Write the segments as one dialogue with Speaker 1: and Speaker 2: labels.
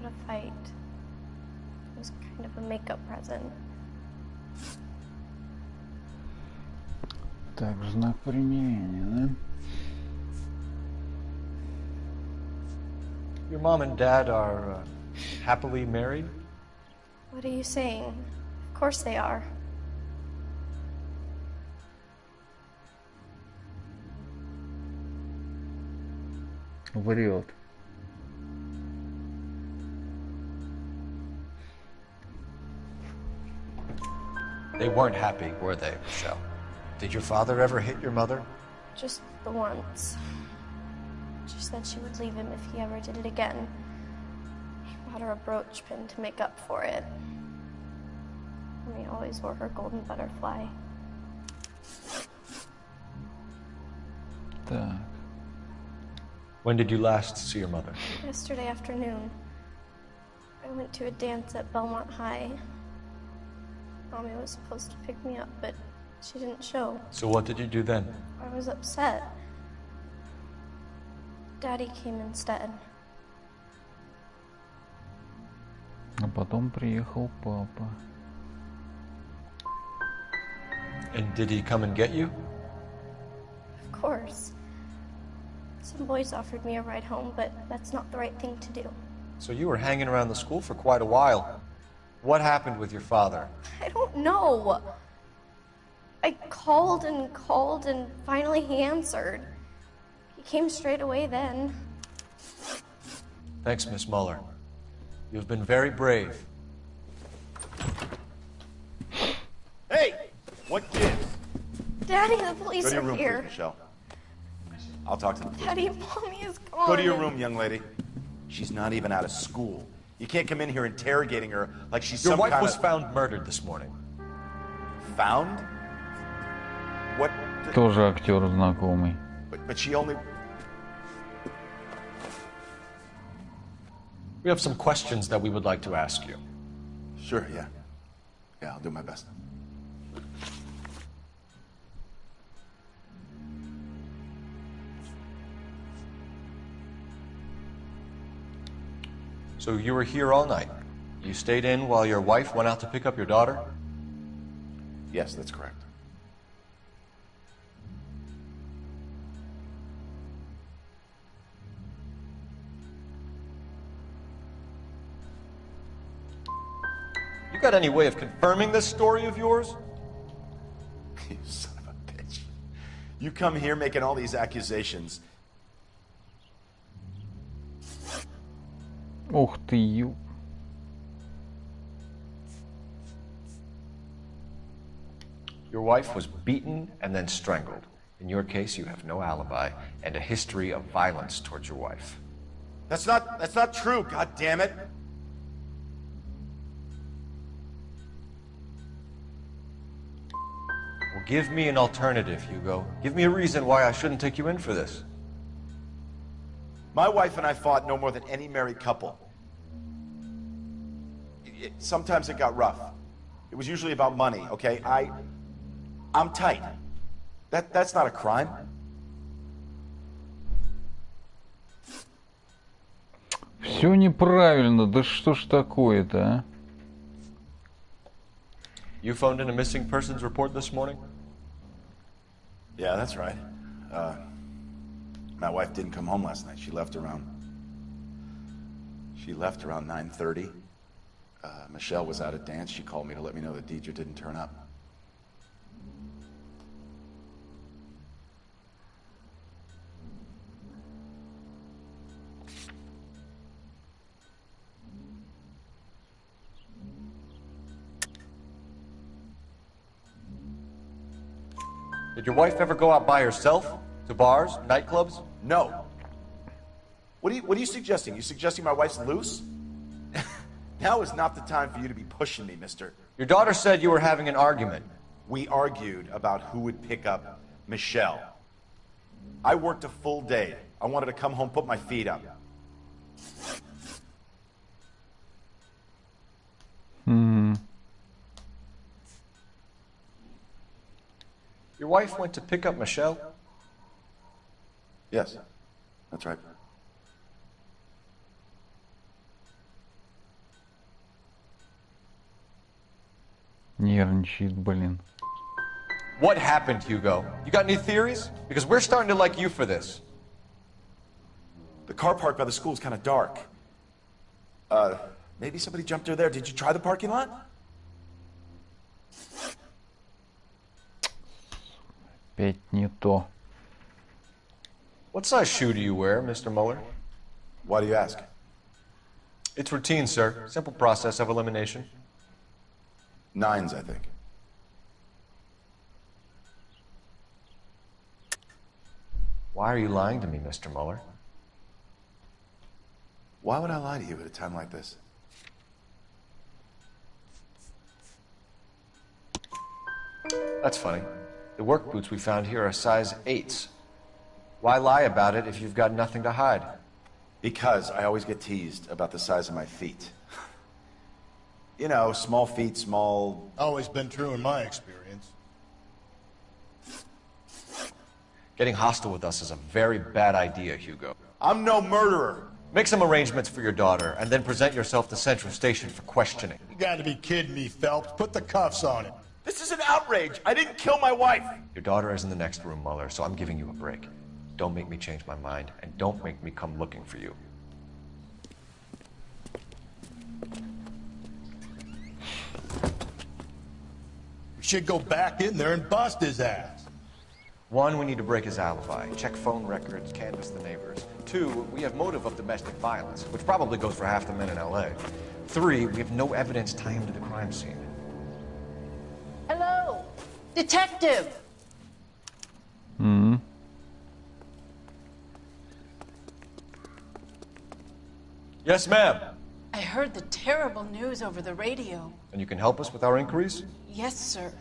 Speaker 1: had a fight. It was kind of a makeup present.
Speaker 2: Так, знак примирения, да?
Speaker 3: Your mom and dad are happily married?
Speaker 1: What are you saying? Of course they are.
Speaker 2: Врет.
Speaker 3: They weren't happy, were they, Michelle? Did your father ever hit your mother?
Speaker 1: Just the once. She said she would leave him if he ever did it again. He bought her a brooch pin to make up for it. And he always wore her golden butterfly.
Speaker 2: Так.
Speaker 3: When did you last see your mother?
Speaker 1: Yesterday afternoon, I went to a dance at Belmont High. Mommy was supposed to pick me up, but she didn't show.
Speaker 3: So what did you do then?
Speaker 1: I was upset. Daddy came instead.
Speaker 2: А потом приехал папа.
Speaker 3: And did he come and get you?
Speaker 1: Of course. Some boys offered me a ride home, but that's not the right thing to do.
Speaker 3: So you were hanging around the school for quite a while. What happened with your father?
Speaker 1: I don't know. I called and finally he answered. He came straight away then.
Speaker 3: Thanks, Miss Muller. You've been very brave.
Speaker 4: Hey! What gives?
Speaker 1: Daddy, the police
Speaker 4: Go to your
Speaker 1: are
Speaker 4: room,
Speaker 1: here.
Speaker 4: please, Michelle. I'll talk to the police.
Speaker 1: Daddy, Mommy is gone.
Speaker 4: Go to your room, young lady. She's not even out of school. You can't come in here interrogating her like she's
Speaker 3: Your
Speaker 4: some
Speaker 3: wife
Speaker 4: kind
Speaker 3: was
Speaker 4: of...
Speaker 3: found murdered this morning.
Speaker 4: Found? What?
Speaker 2: Тоже актер знакомый.
Speaker 4: But she only...
Speaker 3: We have some questions that we would like to ask you.
Speaker 4: Sure, yeah. Yeah, I'll do my best.
Speaker 3: So you were here all night. You stayed in while your wife went out to pick up your daughter?
Speaker 4: Yes, that's correct.
Speaker 3: You got any way of confirming this story of yours?
Speaker 4: You son of a bitch. You come here making all these accusations.
Speaker 2: Ух ты, ю.
Speaker 3: Your wife was beaten and then strangled. In your case, you have no alibi and a history of violence towards your wife.
Speaker 4: That's not true, god damn it.
Speaker 3: Well, give me an alternative, Hugo. Give me a reason why I shouldn't take you in for this.
Speaker 4: My wife and I fought no more than any married couple. Sometimes it got rough. It was usually about money, okay? I'm tight. That's not a crime.
Speaker 2: Все неправильно, да что ж такое-то, а?
Speaker 3: You phoned in a missing persons report this morning?
Speaker 4: Yeah, that's right. My wife didn't come home last night. She left around 9:30. Michelle was out at dance. She called me to let me know that Deidre didn't turn up.
Speaker 3: Did your wife ever go out by herself? To bars, nightclubs?
Speaker 4: No. What are you suggesting? You suggesting my wife's loose? Now is not the time for you to be pushing me, mister.
Speaker 3: Your daughter said you were having an argument.
Speaker 4: We argued about who would pick up Michelle. I worked a full day. I wanted to come home, put my feet up.
Speaker 3: Your wife went to pick up Michelle?
Speaker 4: Yes, that's right.
Speaker 2: Нервничает, блин.
Speaker 3: What happened, Hugo? You got any theories? Because we're starting to like you for this.
Speaker 4: The car parked by the school is kind of dark. Maybe somebody jumped her there. Did you try the parking lot?
Speaker 2: Опять не то.
Speaker 3: What size shoe do you wear, Mr. Mueller?
Speaker 4: Why do you ask?
Speaker 3: It's routine, sir. Simple process of elimination.
Speaker 4: 9s, I think.
Speaker 3: Why are you lying to me, Mr. Mueller?
Speaker 4: Why would I lie to you at a time like this?
Speaker 3: That's funny. The work boots we found here are size 8s. Why lie about it if you've got nothing to hide?
Speaker 4: Because I always get teased about the size of my feet. You know, small feet, small...
Speaker 5: Always been true in my experience.
Speaker 3: Getting hostile with us is a very bad idea, Hugo.
Speaker 4: I'm no murderer.
Speaker 3: Make some arrangements for your daughter, and then present yourself to Central Station for questioning.
Speaker 5: You gotta be kidding me, Phelps. Put the cuffs on him.
Speaker 4: This is an outrage. I didn't kill my wife.
Speaker 3: Your daughter is in the next room, Mueller, so I'm giving you a break. Don't make me change my mind, and don't make me come looking for you.
Speaker 5: We should go back in there and bust his ass.
Speaker 3: 1, we need to break his alibi, check phone records, canvass the neighbors. 2, we have motive of domestic violence, which probably goes for half the men in LA. 3, we have no evidence tying him to the crime scene.
Speaker 6: Hello, detective.
Speaker 3: Yes, ma'am.
Speaker 6: I heard the terrible news over the radio.
Speaker 3: And you can help us with our inquiries?
Speaker 6: Yes, sir.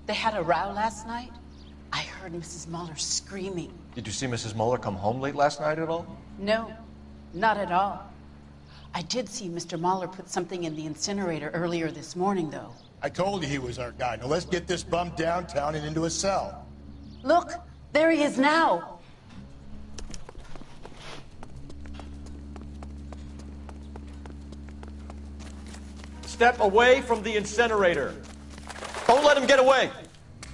Speaker 6: They had a row last night. I heard Mrs. Mueller screaming.
Speaker 3: Did you see Mrs. Mueller come home late last night at all?
Speaker 6: No, not at all. I did see Mr. Mueller put something in the incinerator earlier this morning, though.
Speaker 5: I told you he was our guy. Now let's get this bum downtown and into a cell.
Speaker 6: Look, there he is now.
Speaker 3: Step away from the incinerator. Don't let him get away.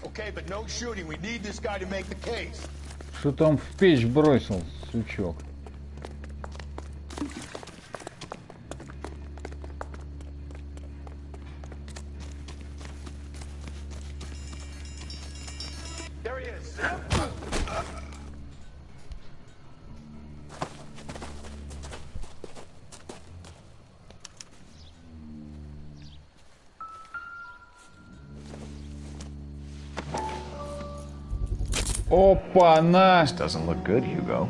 Speaker 5: Okay, but no shooting. We need this guy to make the case.
Speaker 2: Что там в печь бросил, сучок?
Speaker 5: There he is.
Speaker 2: Опа-на!
Speaker 3: This doesn't look good, Hugo.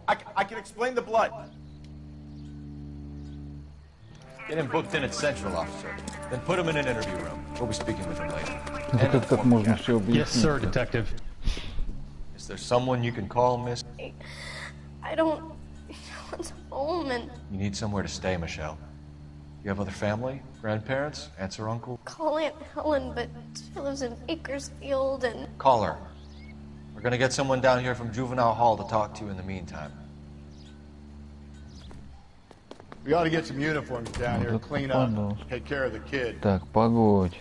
Speaker 4: I can explain the blood.
Speaker 3: Get him booked in at Central, officer. Then put him in an interview room. We'll be speaking with him later.
Speaker 2: Это как так можно все объяснить?
Speaker 7: Yes, sir, detective.
Speaker 3: Is there someone you can call, miss?
Speaker 1: I don't... No one's home, and
Speaker 3: You need somewhere to stay, Michelle. You have other family? Grandparents? Aunts or uncle?
Speaker 1: call Aunt Helen, but she lives in Bakersfield, and...
Speaker 3: Call her. We're gonna get someone down here from Juvenile Hall to talk to you in the meantime.
Speaker 5: We ought to get some uniforms down here,
Speaker 2: Вот
Speaker 5: clean
Speaker 2: это
Speaker 5: up,
Speaker 2: пожалуйста.
Speaker 5: take care of the kid.
Speaker 2: Так, погодь.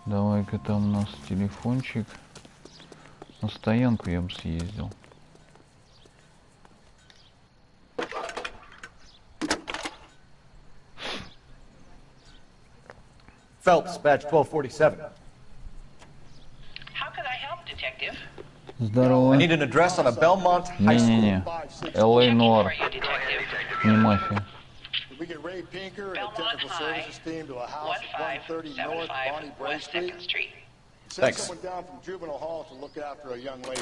Speaker 2: Давай-ка там у нас телефончик. На стоянку я бы съездил.
Speaker 3: Phelps, badge 1247.
Speaker 8: How could I help, detective?
Speaker 2: Здорово.
Speaker 3: I need an address on a Belmont High School.
Speaker 2: Не-не-не. Л.А. Нуар.
Speaker 8: For you, detective.
Speaker 2: Не мафия.
Speaker 5: Did we get Ray Pinker and the
Speaker 8: Belmont
Speaker 5: technical
Speaker 8: High,
Speaker 5: services team to a house at 130 North Bonnie
Speaker 8: 1575
Speaker 5: Bray
Speaker 8: West
Speaker 5: Street?
Speaker 8: 2nd Street.
Speaker 5: Send
Speaker 3: Thanks.
Speaker 5: someone down from Juvenile Hall to look after a young lady.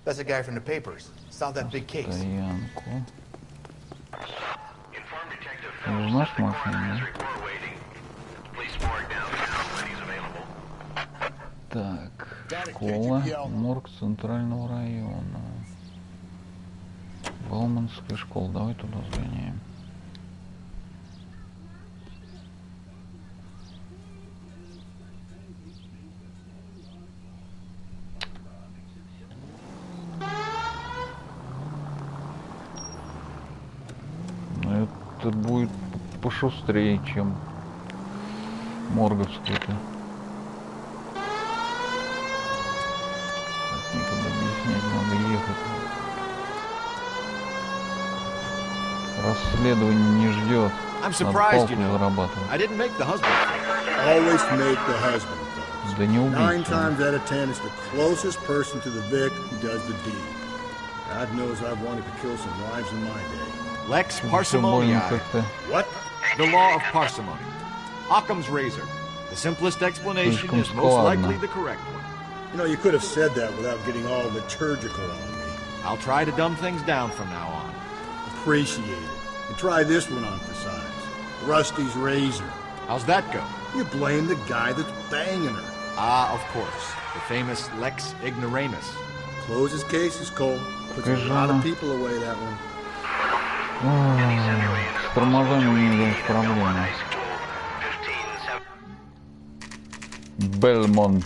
Speaker 9: That's the guy from the papers. Solve that big case.
Speaker 2: Стоянку. Ты знаешь машину? Так, школа, морг центрального района. Балманская школа, давай туда сгоняем. Ну, это будет пошустрее, чем морговская-то. Так, никуда объяснять, надо ехать. Расследование не ждет. Надо палку зарабатывать. Да не убийца.
Speaker 5: 9 times out of 10, it's the closest person to the Vic who does the deed. God knows I've wanted to kill some wives in my day.
Speaker 3: Lex parsimony.
Speaker 5: What?
Speaker 3: The law of parsimony. Occam's razor. The simplest explanation is most likely the correct one.
Speaker 5: You know, you could have said that without getting all liturgical on me.
Speaker 3: I'll try to dumb things down from now on.
Speaker 5: Appreciate it. And try this one on for size. Rusty's razor.
Speaker 3: How's that go?
Speaker 5: You blame the guy that's banging her.
Speaker 3: Ah, of course. The famous Lex Ignoramus.
Speaker 5: Closes cases, Cole. Puts a lot of people away, that one.
Speaker 2: С торможением у меня есть проблема. Belmont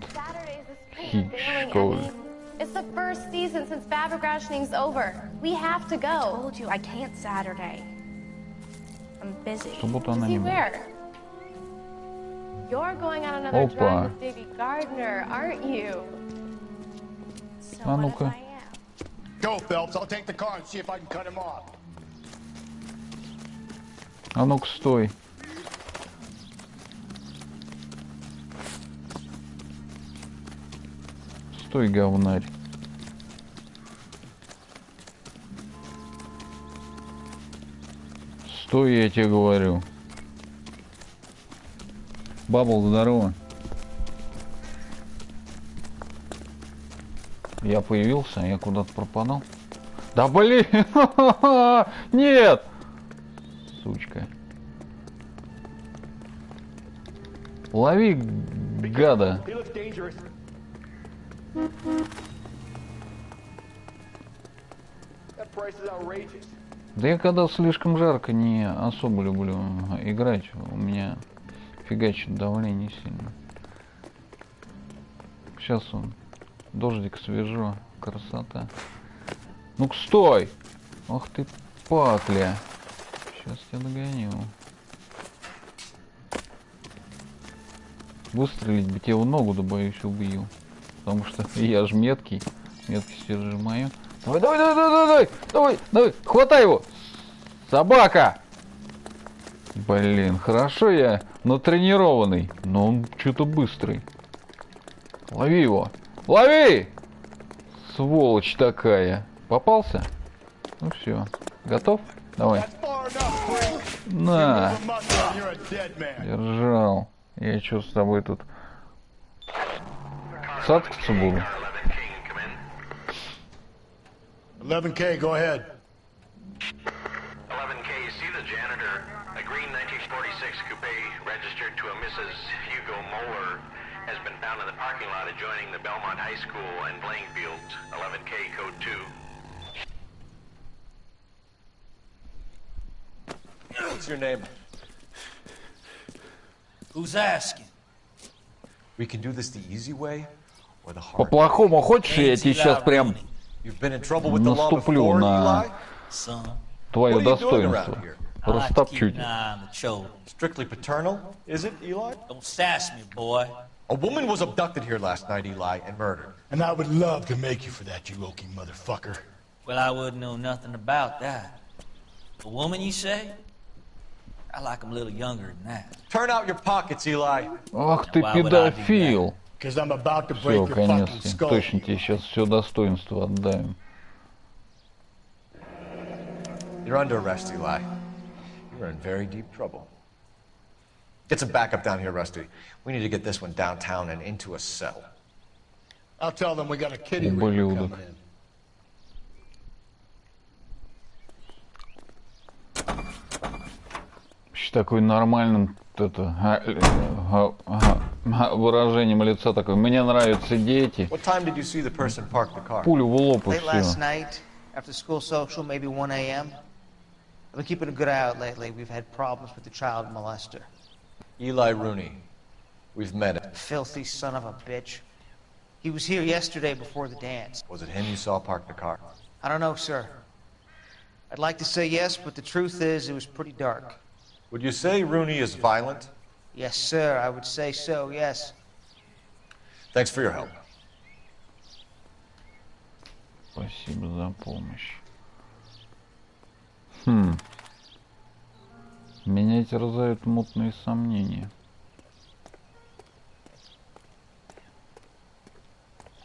Speaker 2: Hitchcock.
Speaker 1: It's the first season since Fabergrashing's over. We have to go.
Speaker 7: I told you I can't Saturday. I'm busy.
Speaker 2: Суббота она не будет.
Speaker 1: Where? You're going on another drive with Davy Gardner, aren't you?
Speaker 2: А ну-ка.
Speaker 5: Go, Phelps. I'll take the car and see if I can cut him off.
Speaker 2: А ну-ка, стой. Стой, говнарь. Стой, я тебе говорю. Бабл, здорово. Я появился, я куда-то пропадал. Да блин! Нет! Сучка. Лови, гада. Да я когда слишком жарко не особо люблю играть. У меня фигачит давление сильно. Сейчас он. Дождик свежо. Красота. Ну-ка, стой! Ох ты, пакля. Сейчас тебя догоню. Выстрелить бы тебе в ногу, да боюсь, убью. Потому что я же меткий. Меткость же мою. Давай, давай, давай, давай, давай, давай, давай, хватай его! Собака! Блин, хорошо я натренированный, но он что-то быстрый. Лови его! Лови! Сволочь такая. Попался? Ну все. Готов? Давай. На! Держал. Я что с тобой тут? Садкаться буду.
Speaker 5: 11K, go ahead.
Speaker 8: 11K, see the janitor. A green 1946 coupe registered to a Mrs. Hugo Moeller has been found in the parking lot adjoining the Belmont High School and playing fields. 11K, code 2.
Speaker 3: What's your name?
Speaker 10: Who's asking?
Speaker 3: We can do this the easy way or the hard way.
Speaker 2: По-плохому хочешь, я тебе сейчас прям наступлю на твое достоинство. Растопчу тебя.
Speaker 3: Strictly paternal, is it, Eli?
Speaker 10: Don't sass me, boy.
Speaker 3: A woman was abducted here last night, Eli, and murdered.
Speaker 5: And I would love to make you for that, you low-key motherfucker.
Speaker 10: Well, I wouldn't know nothing about that. A woman, you say? I like them a little younger than that.
Speaker 3: Turn out your pockets, Eli.
Speaker 2: Ах ты педофил.
Speaker 5: Because I'm about to
Speaker 2: Все,
Speaker 5: break your fucking
Speaker 2: конечно.
Speaker 5: skull.
Speaker 2: Точно тебе сейчас все достоинство отдаем.
Speaker 3: You're under arrest, Eli. You're in very deep trouble. Get some backup down here, Rusty. We need to get this one downtown and into a cell.
Speaker 5: I'll tell them we got a kitty rig coming in.
Speaker 2: Такой нормальным выражением лица такой. Мне нравятся дети. Пулю в лоб и все.
Speaker 11: After school social, maybe 1 a.m. I've been keeping a good eye out lately. We've had problems with the child molester.
Speaker 3: Eli Rooney. We've met him.
Speaker 11: Filthy son of a bitch. He was here yesterday before the dance.
Speaker 3: Was it him you saw park the car?
Speaker 11: I don't know, sir. I'd like to say yes, but the truth is it was pretty dark.
Speaker 3: Would you say Rooney is violent?
Speaker 11: Yes, sir, I would say so, yes.
Speaker 3: Thanks for your help.
Speaker 2: Спасибо за помощь. Меня терзают мутные сомнения.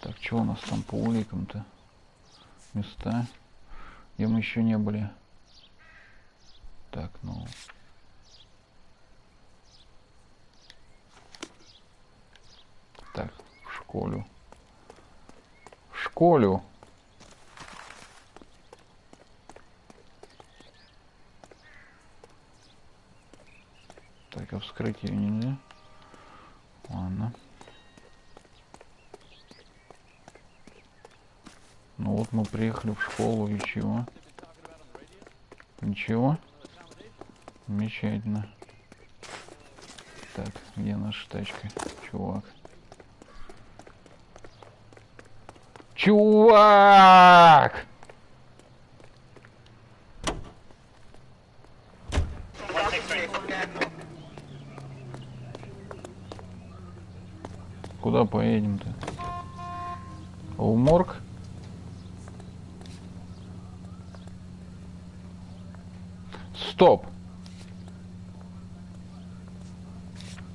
Speaker 2: Так, что у нас там по уликам-то? Места, где мы еще не были. Так, ну... Так, в школу. В школу. Так, а вскрыть ее нельзя? Ладно. Ну вот мы приехали в школу, и чего? Ничего? Замечательно. Так, где наша тачка? Чувак. Чувак! Куда поедем-то? В морг? Стоп!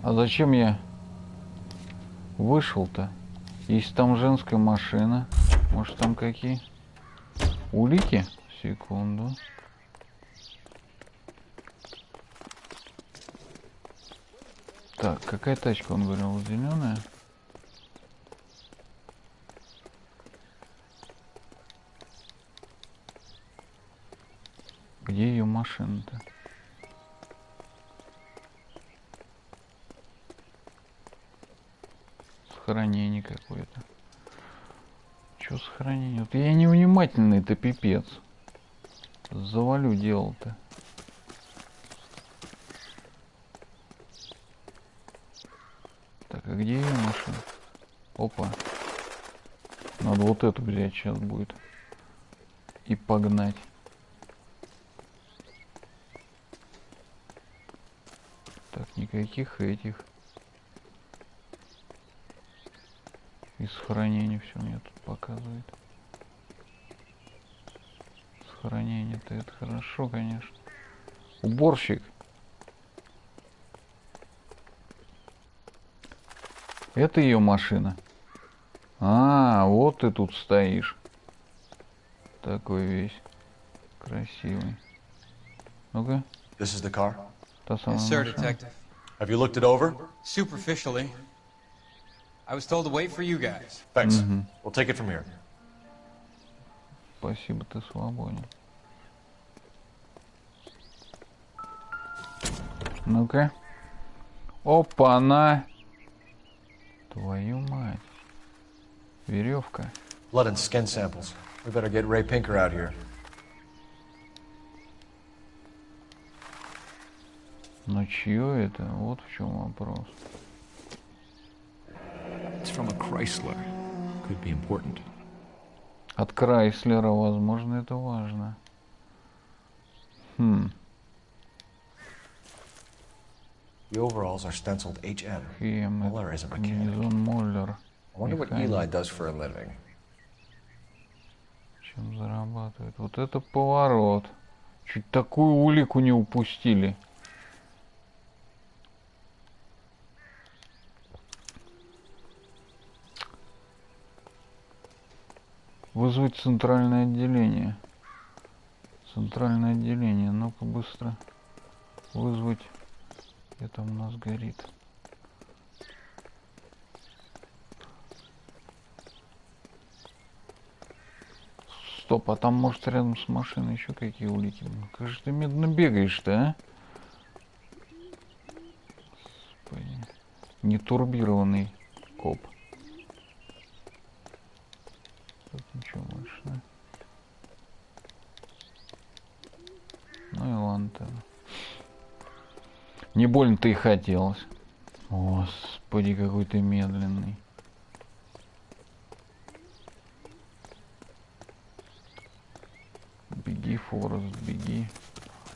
Speaker 2: А зачем я вышел-то? Есть там женская машина. Может там какие? Улики? Секунду. Так, какая тачка, он говорил, зеленая? Где ее машина-то? Сохранение какое-то. Чё сохранение? Вот я невнимательный, это пипец. Завалю дело-то. Так, а где ее машина? Опа. Надо вот эту взять сейчас будет. И погнать. Так, никаких этих. И сохранение все мне тут показывает. Сохранение-то это хорошо, конечно. Уборщик. Это ее машина. А, вот ты тут стоишь. Такой весь красивый. Ну-ка.
Speaker 3: This is the car?
Speaker 2: Та самая
Speaker 12: Yes, sir,
Speaker 2: машина.
Speaker 12: detective.
Speaker 3: Have you looked it over?
Speaker 12: Superficially. I was told to wait for you guys.
Speaker 3: Thanks. We'll take it from here.
Speaker 2: Спасибо, ты свободен. Ну-ка. Опа-на. Твою мать. Веревка.
Speaker 3: Blood and skin samples. We better get Ray Pinker out here.
Speaker 2: Но чье это? Вот в чем вопрос.
Speaker 13: It's from a Chrysler. Could be important.
Speaker 2: От Крайслера, возможно, это важно.
Speaker 3: The overalls are stenciled HM.
Speaker 2: Хем,
Speaker 3: Muller is a mechanic.
Speaker 2: комбинезон Моллер.
Speaker 3: I wonder what Eli does for a living.
Speaker 2: Чем зарабатывает? Вот это поворот. Чуть такую улику не упустили. Вызвать центральное отделение. Центральное отделение. Ну-ка быстро. Вызвать. Где там у нас горит? Стоп, а там может рядом с машиной еще какие улики? Ну, как же ты медленно бегаешь-то, а? Господи. Нетурбированный коп. Тут ничего больше, да? Ну и ладно-то. Не больно-то и хотелось. Господи, какой ты медленный. Беги, Беги, Форест, беги.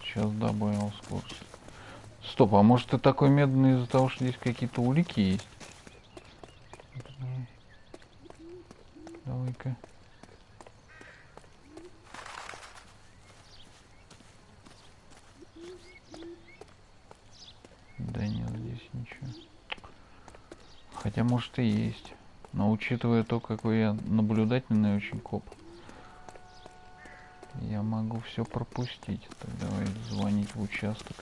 Speaker 2: Сейчас добавил скорость. Стоп, а может ты такой медленный из-за того, что здесь какие-то улики есть? Давай-ка. Да нет, здесь ничего. Хотя может и есть. Но учитывая то, какой я наблюдательный очень коп, я могу все пропустить. Так, давай звонить в участок.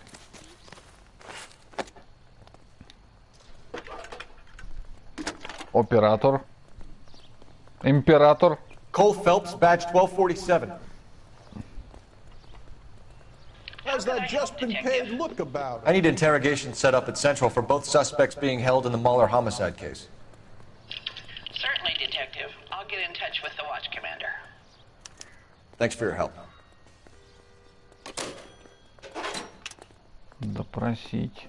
Speaker 2: Оператор. Император.
Speaker 3: Cole Phelps, badge 1247.
Speaker 5: How's that just been paid look about it?
Speaker 3: I need interrogation set up at Central for both suspects being held in the Muller homicide case.
Speaker 14: Certainly, Detective. I'll get in touch with the watch commander.
Speaker 3: Thanks for your help.
Speaker 2: Допросить.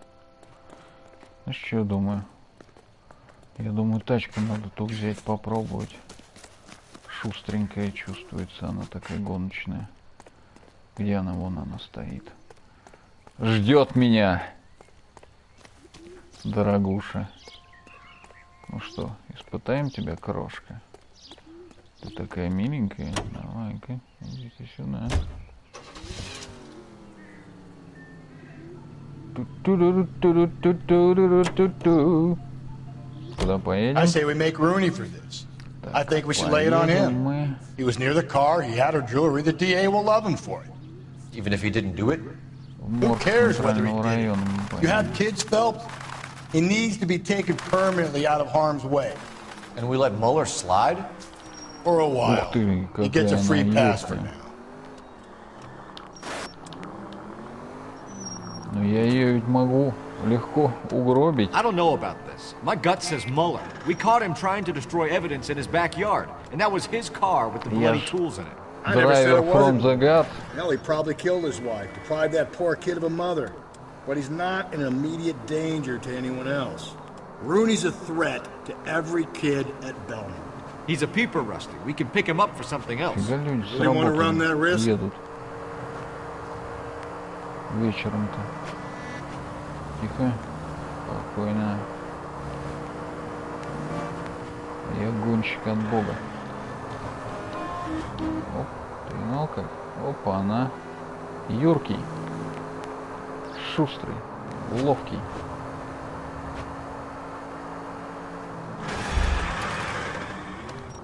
Speaker 2: Ну что я думаю? Я думаю, тачку надо тут взять, попробовать. Шустренькая чувствуется, она такая гоночная. Где она? Вон она стоит. Ждет меня. Дорогуша. Ну что, испытаем тебя, крошка? Ты такая миленькая. Давай-ка, идите сюда. Куда поедем?
Speaker 5: I say we make Rooney for this. I think we should lay it on him. He was near the car, he had her jewelry, the DA will love him for it.
Speaker 3: Even if he didn't do it?
Speaker 5: Who cares whether he did it? You have kids, Phelps? He needs to be taken permanently out of harm's way.
Speaker 3: And we let Muller slide?
Speaker 5: For a while. He gets a free pass for now.
Speaker 2: Но я ее ведь могу легко угробить.
Speaker 13: I don't know about this. My gut says Muller. We caught him trying to destroy evidence in his backyard, and that was his car with the bloody tools in it.
Speaker 5: I never said it
Speaker 2: Driver from the gut.
Speaker 5: Hell, he probably killed his wife, deprived that poor kid of a mother. But he's not an immediate danger to anyone else. Rooney's a threat to every kid at Belmont.
Speaker 13: He's a peeper, Rusty. We can pick him up for something else.
Speaker 5: Really want to run that risk?
Speaker 2: Едут. Вечером-то. Тихо. Спокойно. Я гонщик от Бога. Оп, ты знал как? Опа, она. Юркий. Шустрый. Ловкий.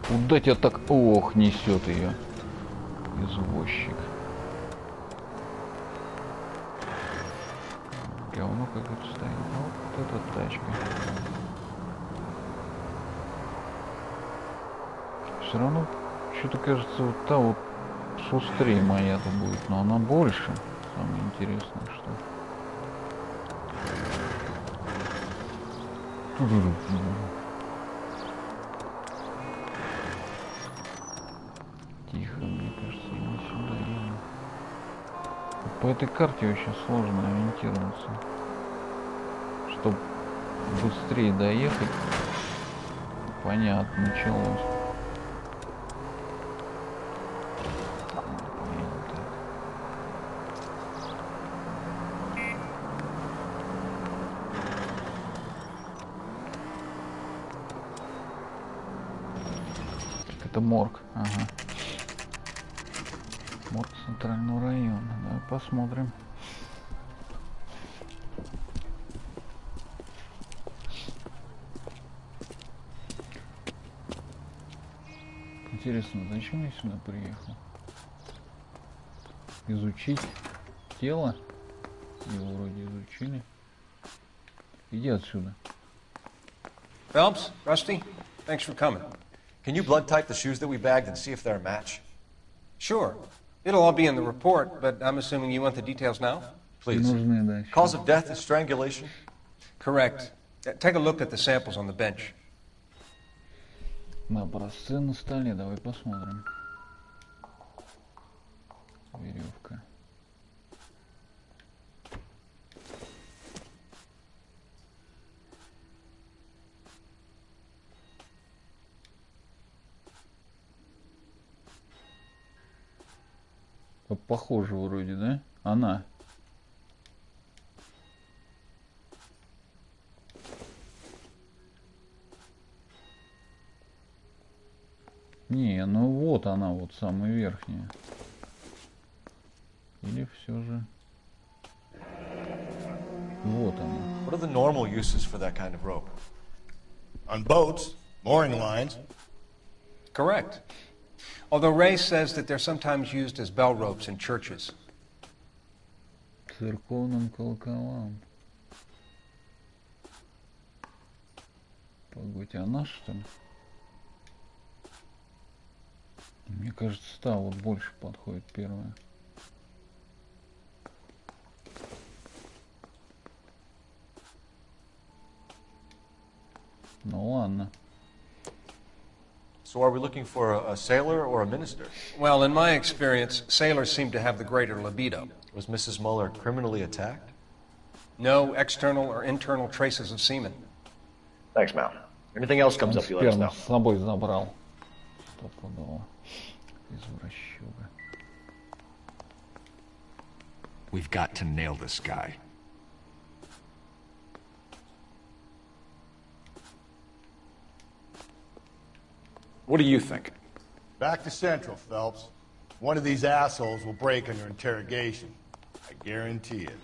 Speaker 2: Куда тебя так? Ох, несет ее. Извозчик. Говно какое-то стоит. Вот эта тачка. Все равно что-то кажется, вот та вот шустрее моя-то будет, но она больше. Самое интересное, что. Тихо, мне кажется, не сюда едем. По этой карте очень сложно ориентироваться. Чтобы быстрее доехать. Понятно, началось. Это морг, ага. Морг центрального района. Давай посмотрим. Интересно, зачем я сюда приехал? Изучить тело? Его вроде изучили. Иди отсюда.
Speaker 3: Phelps, Rusty, thanks for coming. Can you blood type the shoes that we bagged and see if they're a match?
Speaker 15: Sure. It'll all be in the report, but I'm assuming you want the details now?
Speaker 3: Please. Cause of death is strangulation?
Speaker 15: Correct. Take a look at the samples on the bench.
Speaker 2: Образцы на столе, давай посмотрим. Веревка. Похоже вроде, да? Она. Не, ну вот она, вот самая верхняя. Или все же... Вот она.
Speaker 3: What are the normal uses for that kind of rope?
Speaker 5: On boats, mooring lines.
Speaker 15: Correct. Although Ray says that they're sometimes used as bell ropes in churches.
Speaker 2: Церковным колоколам. Погодь, она что ли? Мне кажется, та вот больше подходит первая. Ну ладно.
Speaker 3: So are we looking for a sailor or a minister?
Speaker 15: Well, in my experience, sailors seem to have the greater libido.
Speaker 3: Was Mrs. Muller criminally attacked?
Speaker 15: No external or internal traces of semen.
Speaker 3: Thanks, Mal. Anything else comes up, you let us know.
Speaker 2: С собой забрал. Стопудово. Извращуга.
Speaker 13: We've got to nail this guy.
Speaker 3: What do you think?
Speaker 5: Back to Central, Phelps. One of these assholes will break under interrogation. I guarantee it.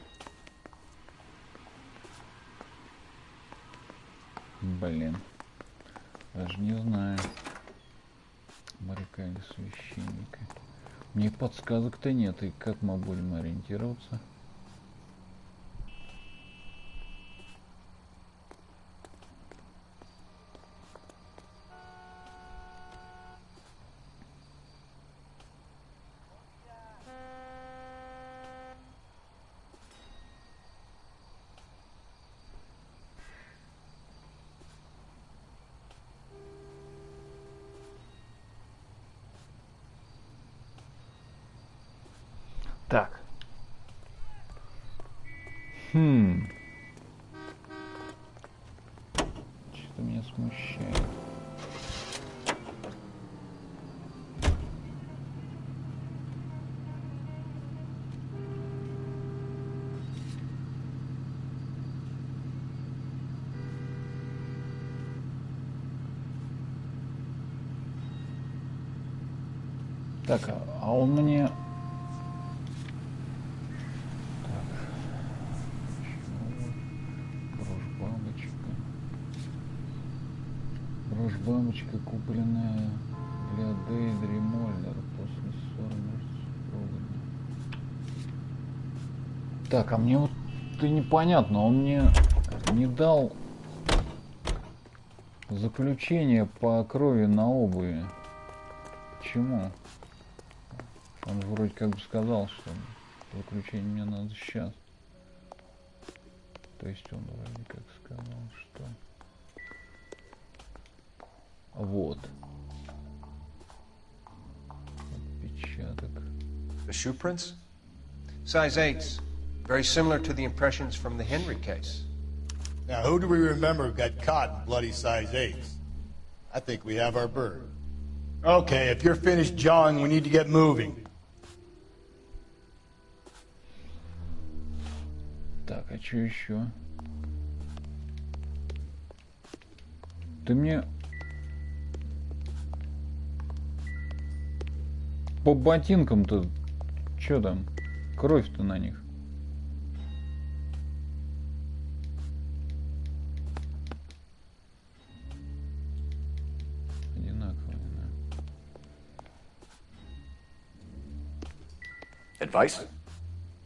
Speaker 2: Блин. Даже не знаю. Моряка или священника. Мне подсказок-то нет. И как мы будем ориентироваться? Так. Что-то меня смущает. Так, а он мне... Бабочка, купленная для Дейдри Моллер после ссоры между супругами. Так, а мне вот это непонятно, он мне не дал заключение по крови на обуви. Почему? Он же вроде как бы сказал, что заключение мне надо сейчас. То есть он вроде как сказал, что... Вот. Отпечаток.
Speaker 3: The shoe prints?
Speaker 15: Size 8s. Very similar to the impressions from the Henry case.
Speaker 5: Now, who do we remember got caught in bloody size 8s? I think we have our bird. Okay, if you're finished jawing, we need to get moving.
Speaker 2: Так, а что еще? Ты мне... По ботинкам-то, что там? Кровь-то на них. Одинаково, да.
Speaker 3: Advice?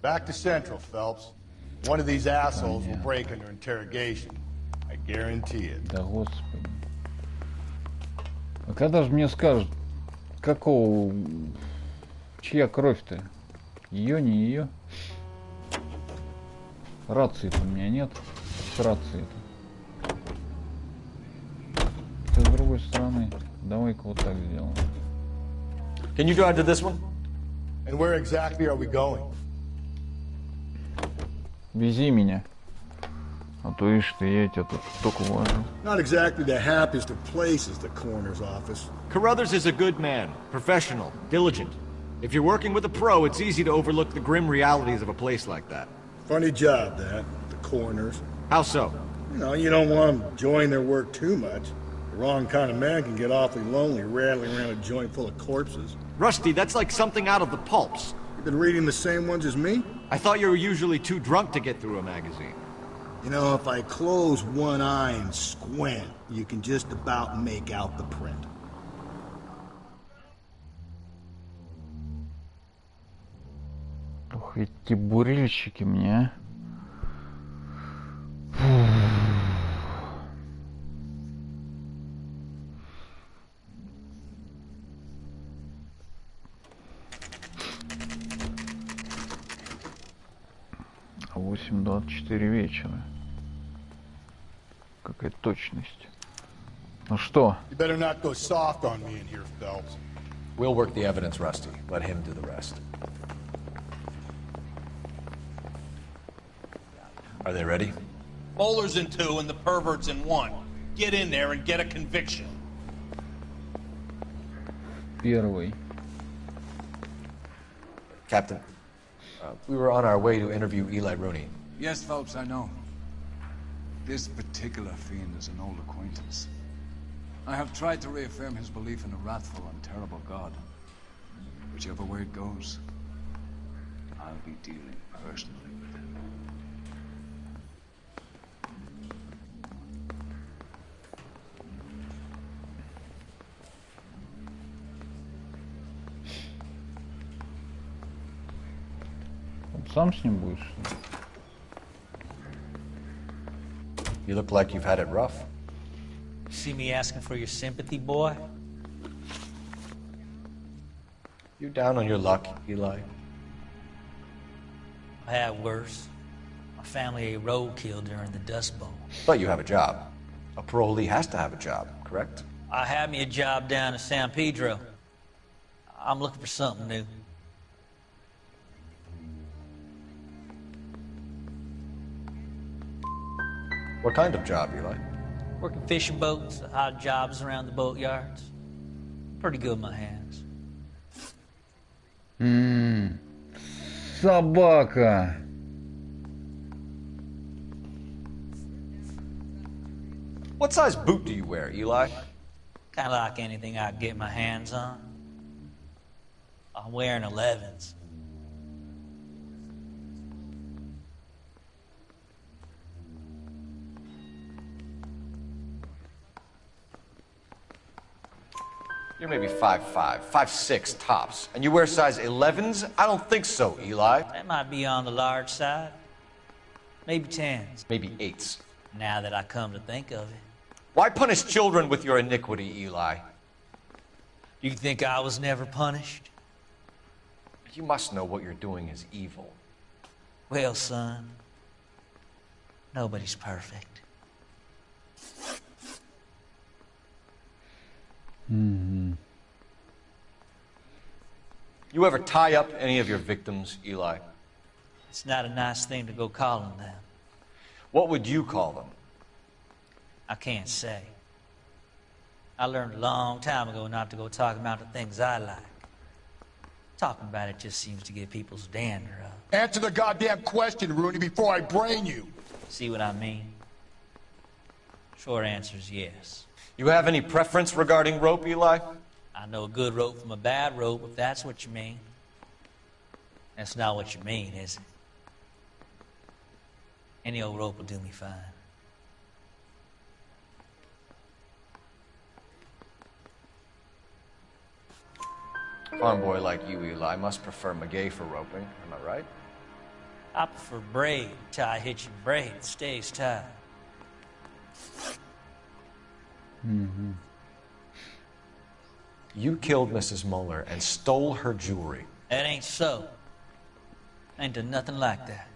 Speaker 5: Back to Central, Phelps. One of these assholes will break under interrogation. I guarantee it.
Speaker 2: Да господи. А когда же мне скажут, какого... Чья кровь-то? Ее, не ее? Рации-то у меня нет. С рацией-то. С другой стороны. Давай-ка вот так сделаем.
Speaker 3: Can you drive to this one?
Speaker 5: And where exactly are we going?
Speaker 2: Вези меня. А то ишь ты, я тебя тут только вложу.
Speaker 5: Not exactly the happiest of places, the coroner's office.
Speaker 13: Carruthers is a good man, professional, diligent. If you're working with a pro, it's easy to overlook the grim realities of a place like that.
Speaker 5: Funny job, that. The coroners.
Speaker 13: How so?
Speaker 5: You know, you don't want them enjoying their work too much. The wrong kind of man can get awfully lonely rattling around a joint full of corpses.
Speaker 13: Rusty, that's like something out of the pulps.
Speaker 5: You've been reading the same ones as me?
Speaker 13: I thought you were usually too drunk to get through a magazine.
Speaker 5: You know, if I close one eye and squint, you can just about make out the print.
Speaker 2: Ох, эти бурильщики мне, а? 8:24 вечера. Какая точность. Ну что?
Speaker 5: You better not go soft on me in here, Phelps.
Speaker 3: We'll work the evidence, Rusty. Let him do the rest. Are they ready?
Speaker 16: Bowler's in 2 and the pervert's in 1. Get in there and get a conviction.
Speaker 2: Первый.
Speaker 3: Captain, we were on our way to interview Eli Rooney.
Speaker 12: Yes, Phelps, I know. This particular fiend is an old acquaintance. I have tried to reaffirm his belief in a wrathful and terrible God. Whichever way it goes, I'll be dealing personally with him.
Speaker 2: Сам с ним будешь?
Speaker 3: You look like you've had it rough.
Speaker 10: See me asking for your sympathy, boy?
Speaker 3: You down on your luck, Eli?
Speaker 10: I had worse. My family ate roadkill during the Dust Bowl.
Speaker 3: But you have a job. A parolee has to have a job, correct?
Speaker 10: I had me a job down in San Pedro. I'm looking for something new.
Speaker 3: What kind of job, Eli?
Speaker 10: Working fishing boats, odd jobs around the boatyards. Pretty good in my hands.
Speaker 2: Собака.
Speaker 3: What size boot do you wear, Eli?
Speaker 10: Kind of like anything I can get my hands on. I'm wearing 11s.
Speaker 3: You're maybe 5'5", 5'6" tops. And you wear size 11s? I don't think so, Eli.
Speaker 10: That might be on the large side. Maybe 10s.
Speaker 3: Maybe 8s.
Speaker 10: Now that I come to think of it.
Speaker 3: Why punish children with your iniquity, Eli?
Speaker 10: You think I was never punished?
Speaker 3: You must know what you're doing is evil.
Speaker 10: Well, son, nobody's perfect.
Speaker 3: You ever tie up any of your victims, Eli?
Speaker 10: It's not a nice thing to go calling them.
Speaker 3: What would you call them?
Speaker 10: I can't say. I learned a long time ago not to go talking about the things I like. Talking about it just seems to get people's dander up.
Speaker 5: Answer the goddamn question, Rooney, before I brain you.
Speaker 10: See what I mean? Short answer is yes.
Speaker 3: You have any preference regarding rope, Eli?
Speaker 10: I know a good rope from a bad rope, if that's what you mean. That's not what you mean, is it? Any old rope will do me fine.
Speaker 3: Farm boy like you, Eli, must prefer McGay for roping. Am I right?
Speaker 10: I prefer braid. Tie hitching braid. It stays tied.
Speaker 3: You killed Mrs. Muller and stole her jewelry.
Speaker 10: That ain't so. Ain't done nothing like that.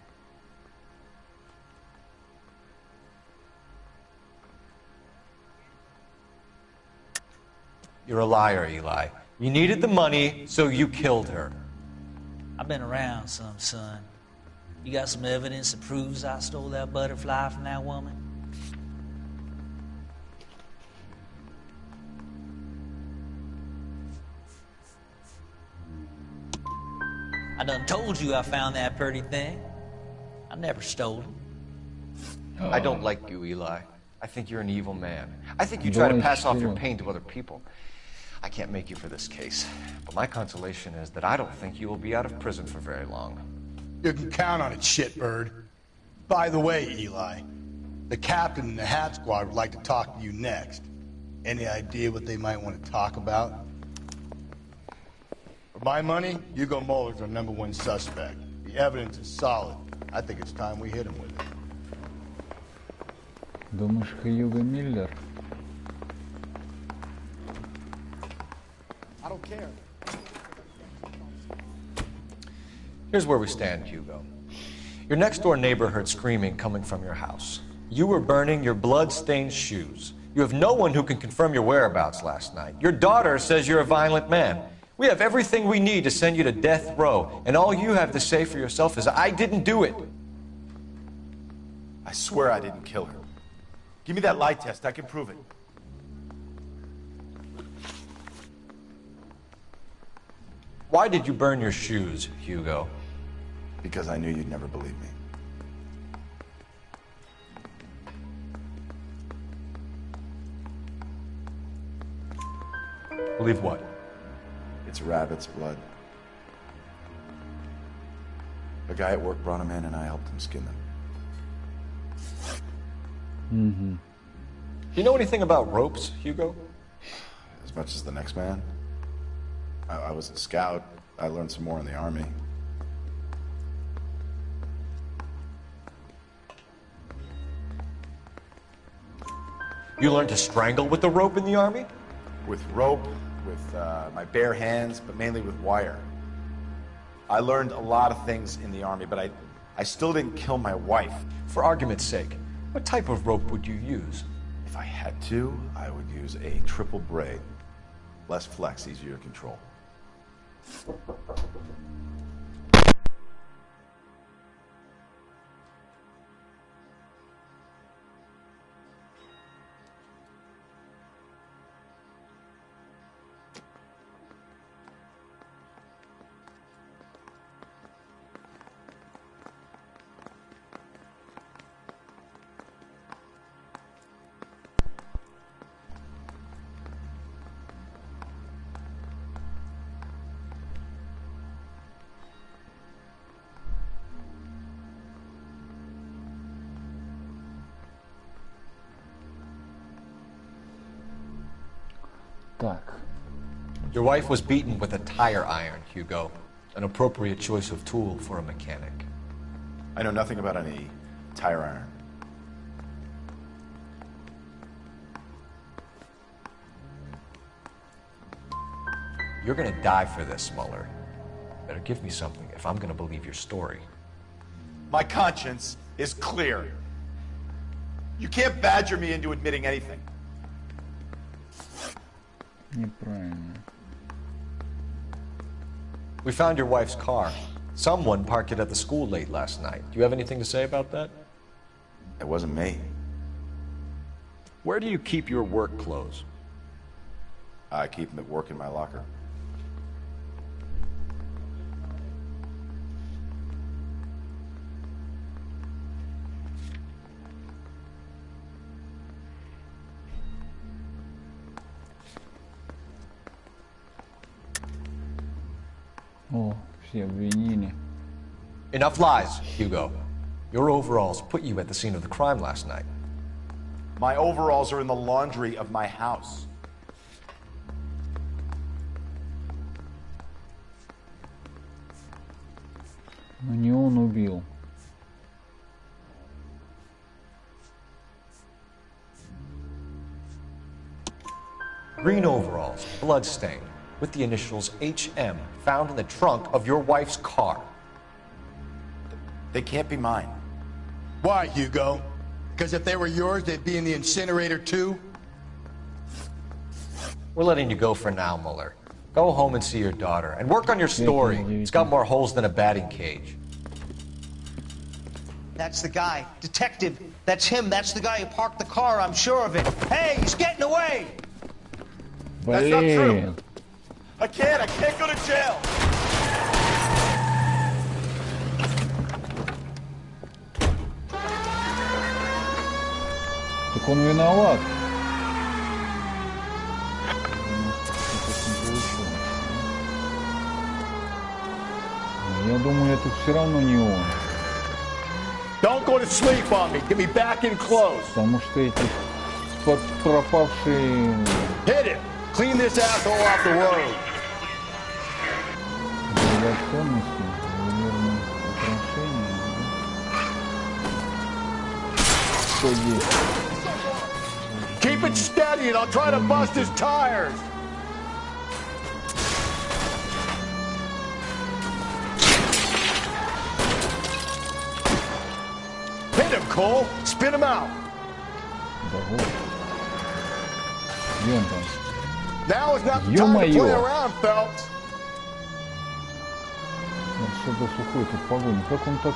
Speaker 3: You're a liar, Eli. You needed the money, so you killed her.
Speaker 10: I've been around some, son. You got some evidence that proves I stole that butterfly from that woman? I done told you I found that pretty thing. I never stole it.
Speaker 3: I don't like you, Eli. I think you're an evil man. I think you try to pass off your pain to other people. I can't make you for this case, but my consolation is that I don't think you will be out of prison for very long.
Speaker 5: You can count on it, shitbird. By the way, Eli, the captain and the Hat Squad would like to talk to you next. Any idea what they might want to talk about? For my money, Hugo Muller's our #1 suspect. The evidence is solid. I think it's time we hit him with it.
Speaker 2: Думаешь, Хьюго Миллер?
Speaker 5: I don't care.
Speaker 3: Here's where we stand, Hugo. Your next-door neighbor heard screaming coming from your house. You were burning your blood-stained shoes. You have no one who can confirm your whereabouts last night. Your daughter says you're a violent man. We have everything we need to send you to death row, and all you have to say for yourself is, I didn't do it.
Speaker 4: I swear I didn't kill her. Give me that lie test. I can prove it.
Speaker 3: Why did you burn your shoes, Hugo?
Speaker 4: Because I knew you'd never believe me.
Speaker 3: Believe what?
Speaker 4: It's rabbit's blood. A guy at work brought him in and I helped him skin them.
Speaker 2: Mm-hmm.
Speaker 3: Do you know anything about ropes, Hugo?
Speaker 4: As much as the next man. I was a scout. I learned some more in the army.
Speaker 3: You learned to strangle with the rope in the army?
Speaker 4: With rope, with my bare hands, but mainly with wire. I learned a lot of things in the army, but I still didn't kill my wife.
Speaker 3: For argument's sake, what type of rope would you use?
Speaker 4: If I had to, I would use a triple braid. Less flex, easier to control.
Speaker 2: Так.
Speaker 3: Your wife was beaten with a tire iron, Hugo. An appropriate choice of tool for a mechanic.
Speaker 4: I know nothing about any tire iron.
Speaker 3: You're gonna die for this, Muller. Better give me something if I'm gonna believe your story.
Speaker 4: My conscience is clear. You can't badger me into admitting anything.
Speaker 2: Неправильно.
Speaker 3: We found your wife's car. Someone parked it at the school late last night. Do you have anything to say about that?
Speaker 4: It wasn't me.
Speaker 3: Where do you keep your work clothes?
Speaker 4: I keep them at work in my locker.
Speaker 2: О, все обвинили.
Speaker 3: Enough lies, Hugo. Your overalls put you at the scene of the crime last night.
Speaker 4: My overalls are in the laundry of my house.
Speaker 2: Но не он убил.
Speaker 3: Green overalls, bloodstained, with the initials HM found in the trunk of your wife's car.
Speaker 4: They can't be mine.
Speaker 5: Why, Hugo? Because if they were yours, they'd be in the incinerator too?
Speaker 3: We're letting you go for now, Muller. Go home and see your daughter, and work on your story. It's got more holes than a batting cage.
Speaker 11: That's the guy. Detective. That's him. That's the guy who parked the car. I'm sure of it. Hey, he's getting away!
Speaker 4: That's not true. I can't go to jail.
Speaker 2: Так он виноват. Я думаю, это все равно не он.
Speaker 5: Don't go to sleep on me. Get me back in close.
Speaker 2: Потому что эти пропавшие...
Speaker 5: Hit it. Clean this asshole off the road.
Speaker 2: Драгоценности, наверное, украшения. Что есть?
Speaker 5: Keep it steady and I'll try to bust his tires. Hit him, Cole. Spin him out.
Speaker 2: Да вот. Где он там?
Speaker 5: Now is not the time to play around, Phelps.
Speaker 2: Что-то сухой тут погоня. Как он так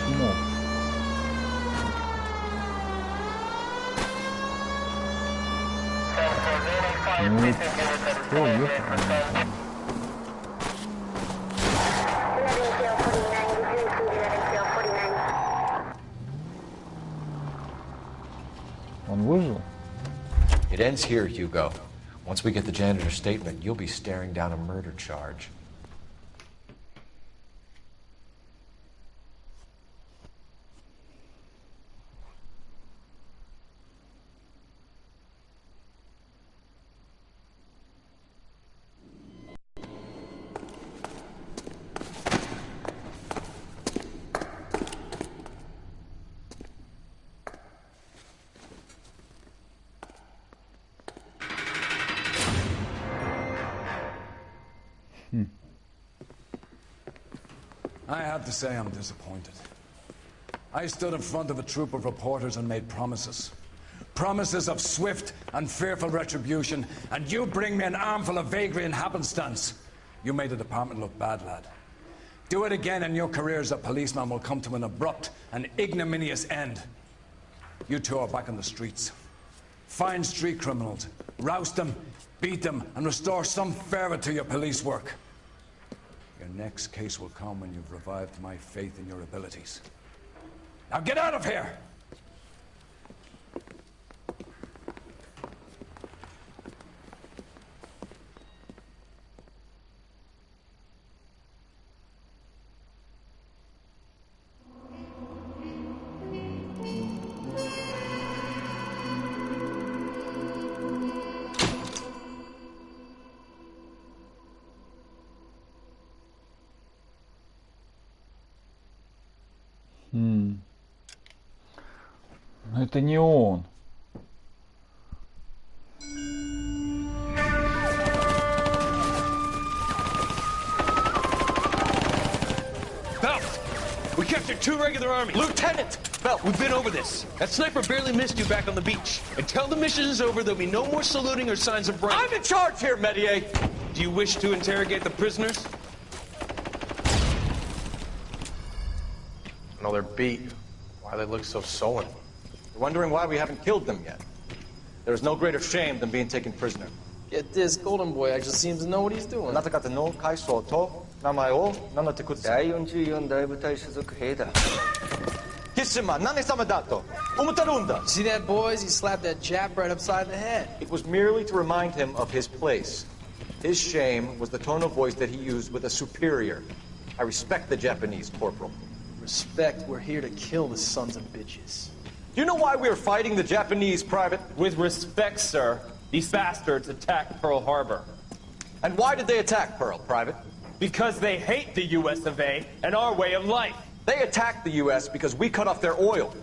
Speaker 2: смог? Ну, что это? Он выжил?
Speaker 3: It ends here, Hugo. Once we get the janitor's statement, you'll be staring down a murder charge.
Speaker 12: I have to say I'm disappointed. I stood in front of a troop of reporters and made promises. Promises of swift and fearful retribution, and you bring me an armful of vagary and happenstance. You made the department look bad, lad. Do it again and your career as a policeman will come to an abrupt and ignominious end. You two are back on the streets. Find street criminals, roust them, beat them, and restore some fervor to your police work. Your next case will come when you've revived my faith in your abilities. Now get out of here!
Speaker 2: Но это не он.
Speaker 17: Phelps! We captured 2 regular army. Lieutenant! Phelps, we've been over this. That sniper barely missed you back on the beach. Until the mission is over, there'll be no more saluting or signs of rank.
Speaker 3: I'm in charge here, Medier!
Speaker 17: Do you wish to interrogate the prisoners?
Speaker 9: No, they're beat. Why they look so sullen?
Speaker 3: You're wondering why we haven't killed them yet. There is no greater shame than being taken prisoner.
Speaker 18: Get this, Golden Boy actually seems to know what he's doing.
Speaker 3: なた方の階層と名前を名乗ってください。
Speaker 18: 第44大部隊所属兵だ。
Speaker 3: キスマ、何様だと思ってるんだ。
Speaker 18: See that, boys? He slapped that Jap right upside the head.
Speaker 3: It was merely to remind him of his place. His shame was the tone of voice that he used with a superior. I respect the Japanese, Corporal.
Speaker 18: Respect, we're here to kill the sons of bitches.
Speaker 3: Do you know why we are fighting the Japanese, Private?
Speaker 19: With respect, sir, these bastards attacked Pearl Harbor.
Speaker 3: And why did they attack Pearl, Private?
Speaker 19: Because they hate the US of A and our way of life.
Speaker 3: They attacked the US because we cut off their oil.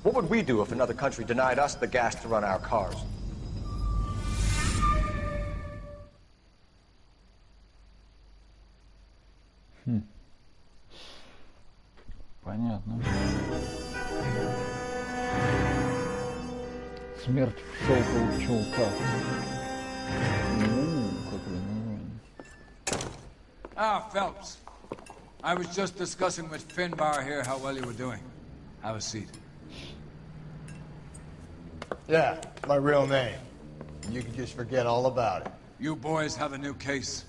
Speaker 3: What would we do if another country denied us the gas to run our cars?
Speaker 2: Понятно. Смерть в шелковых чулках. Какое название.
Speaker 12: Ah, Phelps. I was just discussing with Finbar here how well you were doing. Have a seat.
Speaker 9: Yeah, my real name. You can just forget all about it.
Speaker 12: You boys have a new case.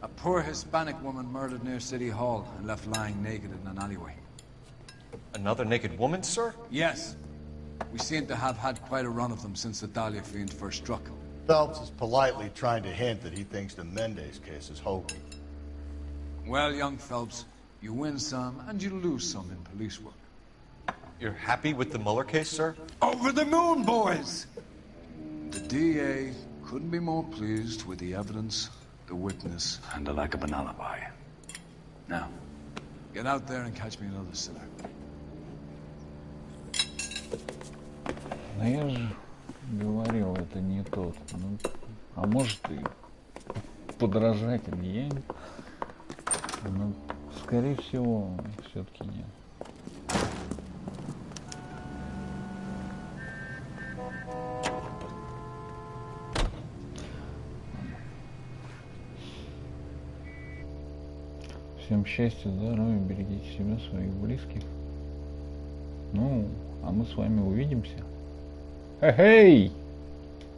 Speaker 12: A poor Hispanic woman murdered near City Hall and left lying naked in an alleyway.
Speaker 3: Another naked woman, sir?
Speaker 12: Yes. We seem to have had quite a run of them since the Dahlia fiend first struck him.
Speaker 5: Phelps is politely trying to hint that he thinks the Mendez case is hokey.
Speaker 12: Well, young Phelps, you win some and you lose some in police work.
Speaker 3: You're happy with the Mueller case, sir?
Speaker 12: Over the moon, boys! The DA couldn't be more pleased with the evidence, the witness, and the lack of an alibi. Now, get out there and catch me another sinner.
Speaker 2: Ну я же говорил, это не тот. Ну, а может и подражатель, я... Ну, скорее всего, все-таки нет. Всем счастья, здоровья, берегите себя, своих близких. Ну, а мы с вами увидимся. Эй!